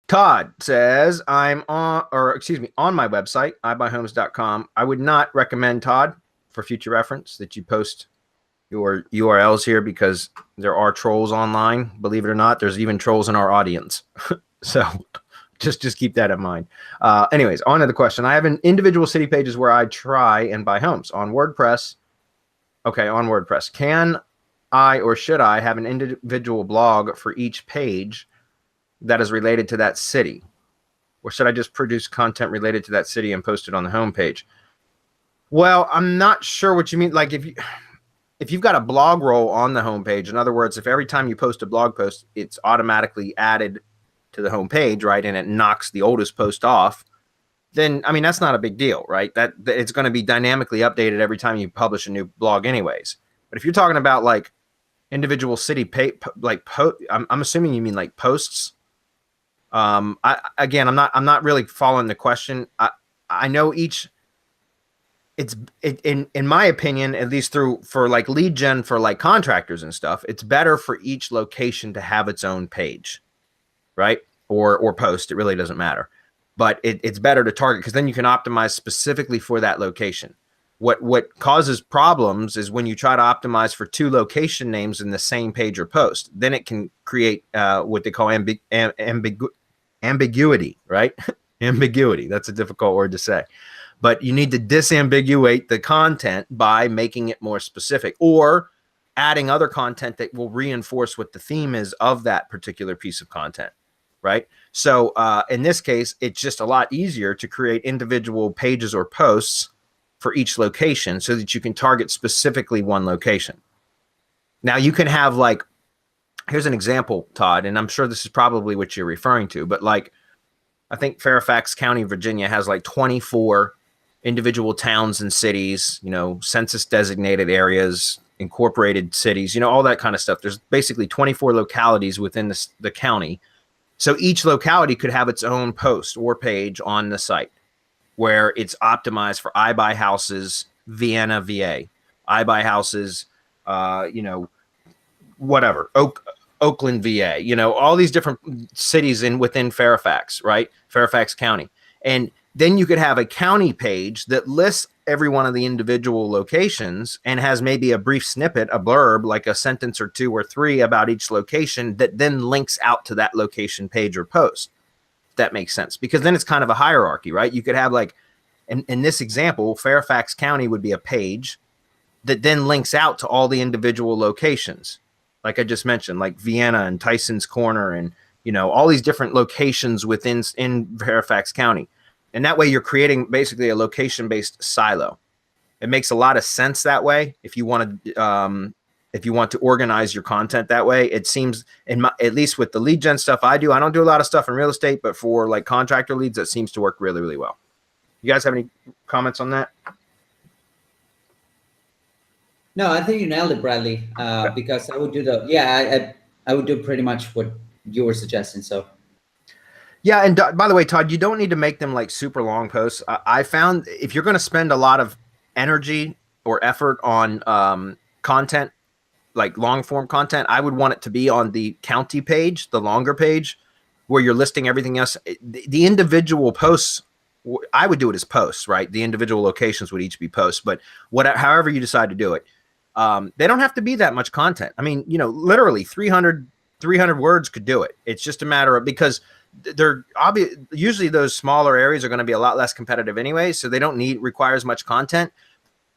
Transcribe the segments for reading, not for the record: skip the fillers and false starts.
Todd says, on my website, ibuyhomes.com. I would not recommend, Todd, for future reference, that you post your URLs here because there are trolls online. Believe it or not, there's even trolls in our audience. So just keep that in mind. Anyways, on to the question. I have an individual city pages where I try and buy homes on WordPress. Okay, on WordPress. Can I or should I have an individual blog for each page that is related to that city? Or should I just produce content related to that city and post it on the homepage? Well, I'm not sure what you mean. Like if you've got a blog roll on the homepage, in other words, if every time you post a blog post, it's automatically added to the homepage, right, and it knocks the oldest post off, then I mean that's not a big deal, right? That it's going to be dynamically updated every time you publish a new blog, anyways. But if you're talking about like individual city I'm assuming you mean like posts. I'm not really following the question. I know each. In my opinion, at least for like lead gen for like contractors and stuff, it's better for each location to have its own page, right? Or post. It really doesn't matter, but it's better to target because then you can optimize specifically for that location. What causes problems is when you try to optimize for two location names in the same page or post. Then it can create what they call ambiguity, right? Ambiguity. That's a difficult word to say. But you need to disambiguate the content by making it more specific or adding other content that will reinforce what the theme is of that particular piece of content, right? So in this case, it's just a lot easier to create individual pages or posts for each location so that you can target specifically one location. Now you can have like, here's an example, Todd, and I'm sure this is probably what you're referring to, but like, I think Fairfax County, Virginia has like 24 individual towns and cities, census designated areas, incorporated cities, all that kind of stuff. There's basically 24 localities within the county. So each locality could have its own post or page on the site where it's optimized for I buy houses, Vienna, VA, I buy houses, whatever, Oakland, VA, all these different cities within Fairfax, right? Fairfax County. And then you could have a county page that lists every one of the individual locations and has maybe a brief snippet, a blurb, like a sentence or two or three about each location that then links out to that location page or post. If that makes sense. Because then it's kind of a hierarchy, right? You could have like, in this example, Fairfax County would be a page that then links out to all the individual locations. Like I just mentioned, like Vienna and Tyson's Corner and, all these different locations in Fairfax County. And that way you're creating basically a location-based silo. It makes a lot of sense that way. If you want to organize your content that way, it seems, at least with the lead gen stuff I don't do a lot of stuff in real estate, but for like contractor leads, that seems to work really, really well. You guys have any comments on that? No, I think you nailed it, Bradley. Because I would do I would do pretty much what you were suggesting. So. Yeah, and by the way, Todd, you don't need to make them like super long posts. I found if you're going to spend a lot of energy or effort on content, like long form content, I would want it to be on the county page, the longer page, where you're listing everything else. The individual posts, I would do it as posts, right? The individual locations would each be posts, but however you decide to do it, they don't have to be that much content. I mean, literally 300 words could do it. It's just a matter of, because they're obvious. Usually those smaller areas are going to be a lot less competitive anyway, so they don't require as much content.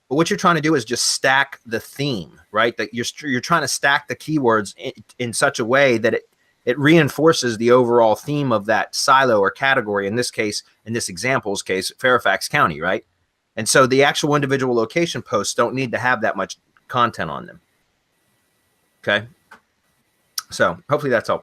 But what you're trying to do is just stack the theme, right? That you're trying to stack the keywords in such a way that it reinforces the overall theme of that silo or category. In this case, in this example's case, Fairfax County, right? And so the actual individual location posts don't need to have that much content on them. Okay. So hopefully that's helpful.